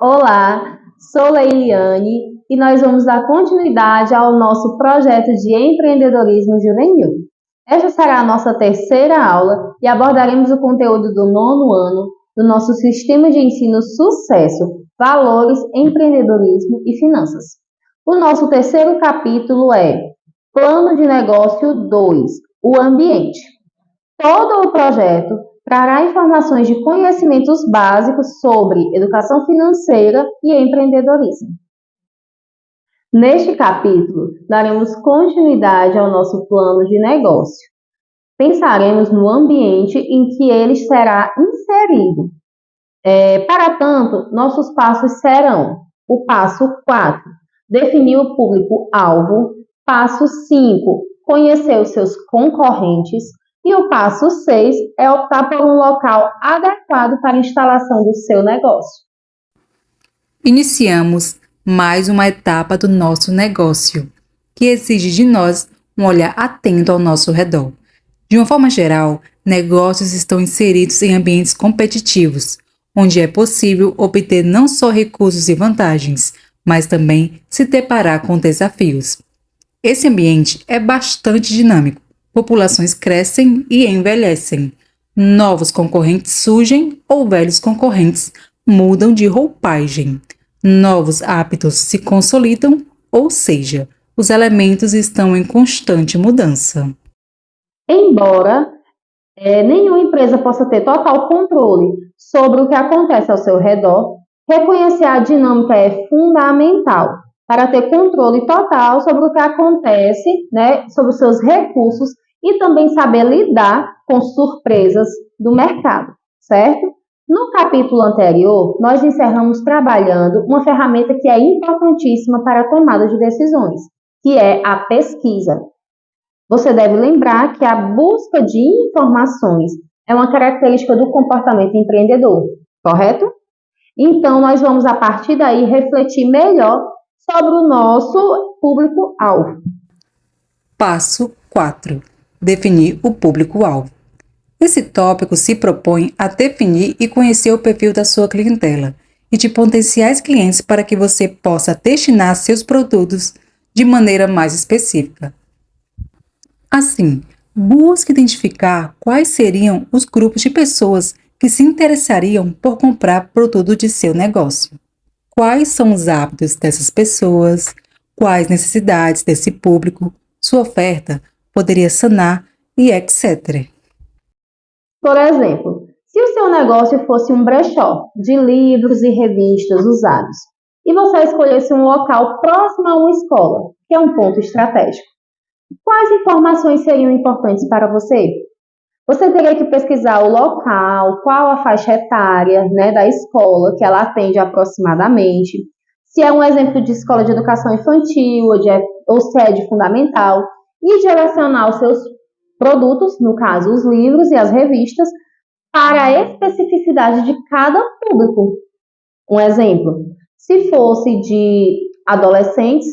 Olá, sou Leiliane e nós vamos dar continuidade ao nosso projeto de empreendedorismo juvenil. Esta será a nossa terceira aula e abordaremos o conteúdo do nono ano do nosso sistema de ensino Sucesso, Valores, Empreendedorismo e Finanças. O nosso terceiro capítulo é Plano de Negócio 2, o ambiente. Todo o projeto trará informações de conhecimentos básicos sobre educação financeira e empreendedorismo. Neste capítulo, daremos continuidade ao nosso plano de negócio. Pensaremos no ambiente em que ele será inserido. Para tanto, nossos passos serão: o passo 4, definir o público-alvo; passo 5, conhecer os seus concorrentes; e o passo 6 é optar por um local adequado para a instalação do seu negócio. Iniciamos mais uma etapa do nosso negócio, que exige de nós um olhar atento ao nosso redor. De uma forma geral, negócios estão inseridos em ambientes competitivos, onde é possível obter não só recursos e vantagens, mas também se deparar com desafios. Esse ambiente é bastante dinâmico. Populações crescem e envelhecem. Novos concorrentes surgem ou velhos concorrentes mudam de roupagem. Novos hábitos se consolidam, ou seja, os elementos estão em constante mudança. Embora nenhuma empresa possa ter total controle sobre o que acontece ao seu redor, reconhecer a dinâmica é fundamental para ter controle total sobre o que acontece, sobre os seus recursos e também saber lidar com surpresas do mercado, certo? No capítulo anterior, nós encerramos trabalhando uma ferramenta que é importantíssima para a tomada de decisões, que é a pesquisa. Você deve lembrar que a busca de informações é uma característica do comportamento empreendedor, correto? Então, nós vamos, a partir daí, refletir melhor sobre o nosso público-alvo. Passo 4. Definir o público-alvo. Esse tópico se propõe a definir e conhecer o perfil da sua clientela e de potenciais clientes para que você possa destinar seus produtos de maneira mais específica. Assim, busque identificar quais seriam os grupos de pessoas que se interessariam por comprar produto de seu negócio. Quais são os hábitos dessas pessoas, quais necessidades desse público, sua oferta poderia sanar e etc. Por exemplo, se o seu negócio fosse um brechó de livros e revistas usados, e você escolhesse um local próximo a uma escola, que é um ponto estratégico, quais informações seriam importantes para você? Você teria que pesquisar o local, qual a faixa etária da escola que ela atende aproximadamente, se é um exemplo de escola de educação infantil ou se é de fundamental, e direcionar os seus produtos, no caso os livros e as revistas, para a especificidade de cada público. Um exemplo, se fosse de adolescentes,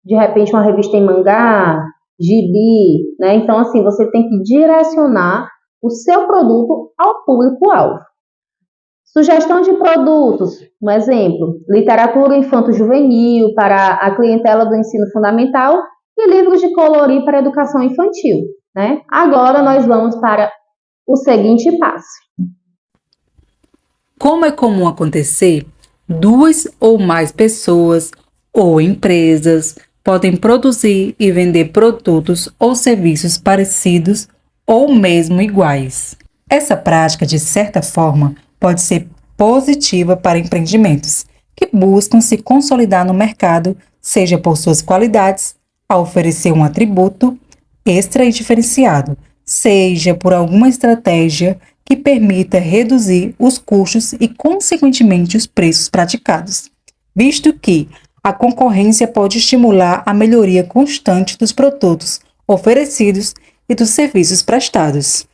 de repente uma revista em mangá, gibi, Então, assim, você tem que direcionar o seu produto ao público-alvo. Sugestão de produtos, um exemplo, literatura infanto-juvenil para a clientela do ensino fundamental e livros de colorir para a educação infantil. Agora nós vamos para o seguinte passo. Como é comum acontecer, 2 ou mais pessoas ou empresas podem produzir e vender produtos ou serviços parecidos ou mesmo iguais. Essa prática, de certa forma, pode ser positiva para empreendimentos que buscam se consolidar no mercado, seja por suas qualidades, a oferecer um atributo extra e diferenciado, seja por alguma estratégia que permita reduzir os custos e, consequentemente, os preços praticados, visto que a concorrência pode estimular a melhoria constante dos produtos oferecidos e dos serviços prestados.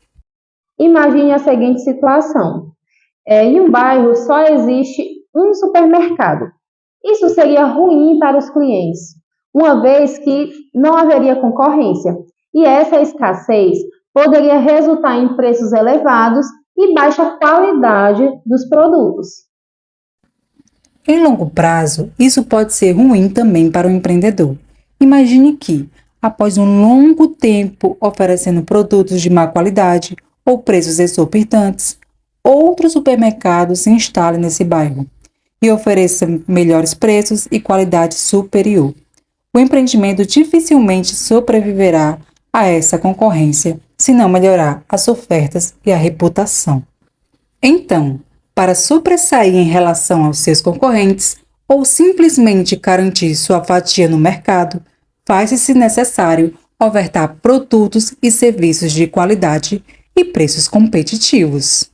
Imagine a seguinte situação. Em um bairro só existe um supermercado. Isso seria ruim para os clientes, uma vez que não haveria concorrência. E essa escassez poderia resultar em preços elevados e baixa qualidade dos produtos. Em longo prazo, isso pode ser ruim também para o empreendedor. Imagine que, após um longo tempo oferecendo produtos de má qualidade ou preços exorbitantes, outro supermercado se instale nesse bairro e ofereça melhores preços e qualidade superior. O empreendimento dificilmente sobreviverá a essa concorrência se não melhorar as ofertas e a reputação. Então, para sobressair em relação aos seus concorrentes ou simplesmente garantir sua fatia no mercado, faz-se necessário ofertar produtos e serviços de qualidade e preços competitivos.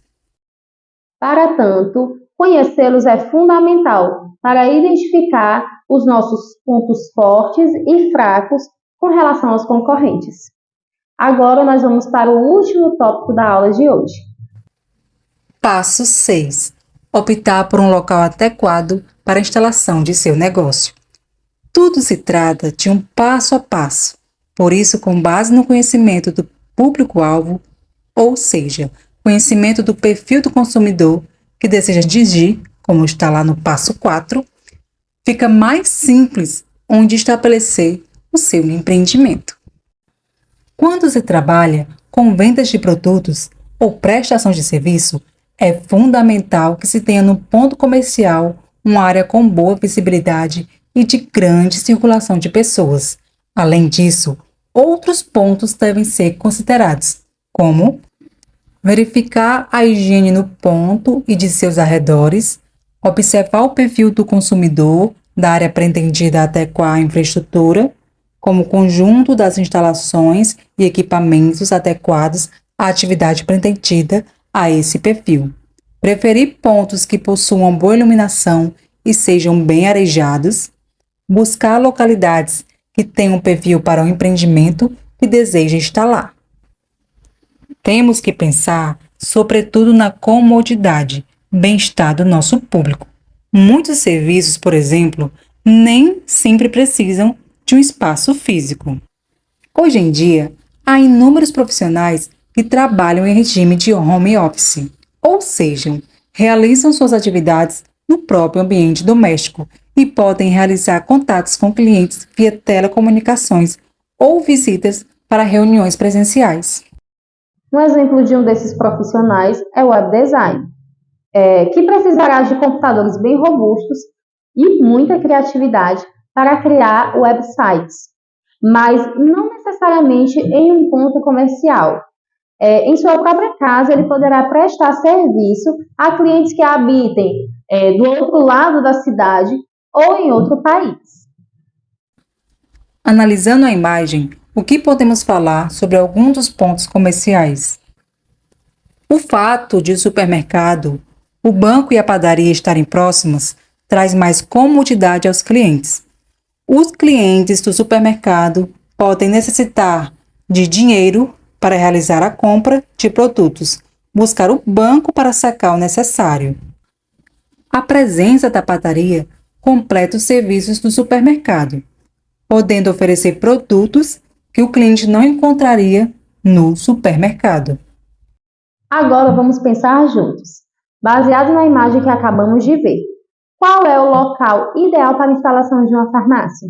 Para tanto, conhecê-los é fundamental para identificar os nossos pontos fortes e fracos com relação aos concorrentes. Agora nós vamos para o último tópico da aula de hoje. Passo 6. Optar por um local adequado para a instalação de seu negócio. Tudo se trata de um passo a passo. Por isso, com base no conhecimento do público-alvo, ou seja, conhecimento do perfil do consumidor que deseja atingir, como está lá no passo 4, fica mais simples onde estabelecer o seu empreendimento. Quando se trabalha com vendas de produtos ou prestação de serviço, é fundamental que se tenha no ponto comercial uma área com boa visibilidade e de grande circulação de pessoas. Além disso, outros pontos devem ser considerados, como verificar a higiene no ponto e de seus arredores, observar o perfil do consumidor da área pretendida adequar a infraestrutura, como o conjunto das instalações e equipamentos adequados à atividade pretendida a esse perfil. Preferir pontos que possuam boa iluminação e sejam bem arejados. Buscar localidades que tenham perfil para o empreendimento que deseja instalar. Temos que pensar, sobretudo, na comodidade, bem-estar do nosso público. Muitos serviços, por exemplo, nem sempre precisam de um espaço físico. Hoje em dia, há inúmeros profissionais que trabalham em regime de home office, ou seja, realizam suas atividades no próprio ambiente doméstico e podem realizar contatos com clientes via telecomunicações ou visitas para reuniões presenciais. Um exemplo de um desses profissionais é o web design, que precisará de computadores bem robustos e muita criatividade para criar websites, mas não necessariamente em um ponto comercial. Em sua própria casa, ele poderá prestar serviço a clientes que habitem do outro lado da cidade ou em outro país. Analisando a imagem, o que podemos falar sobre alguns dos pontos comerciais? O fato de o supermercado, o banco e a padaria estarem próximos traz mais comodidade aos clientes. Os clientes do supermercado podem necessitar de dinheiro para realizar a compra de produtos, buscar o banco para sacar o necessário. A presença da padaria completa os serviços do supermercado, podendo oferecer produtos que o cliente não encontraria no supermercado. Agora vamos pensar juntos. Baseado na imagem que acabamos de ver, qual é o local ideal para a instalação de uma farmácia?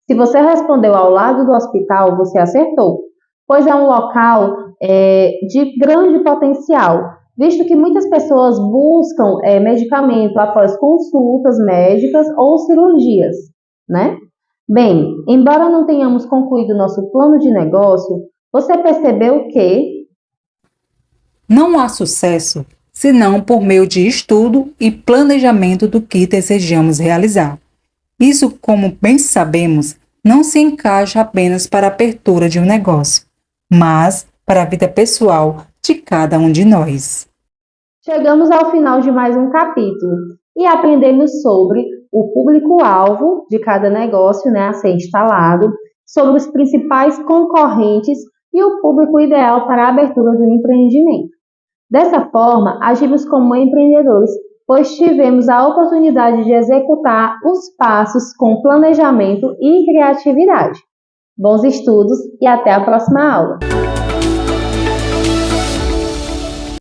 Se você respondeu ao lado do hospital, você acertou, pois é um local de grande potencial, visto que muitas pessoas buscam medicamento após consultas médicas ou cirurgias, né? Bem, embora não tenhamos concluído nosso plano de negócio, você percebeu que não há sucesso senão por meio de estudo e planejamento do que desejamos realizar. Isso, como bem sabemos, não se encaixa apenas para a abertura de um negócio, mas para a vida pessoal de cada um de nós. Chegamos ao final de mais um capítulo e aprendemos sobre o público-alvo de cada negócio, a ser instalado, sobre os principais concorrentes e o público ideal para a abertura do empreendimento. Dessa forma, agimos como empreendedores, pois tivemos a oportunidade de executar os passos com planejamento e criatividade. Bons estudos e até a próxima aula!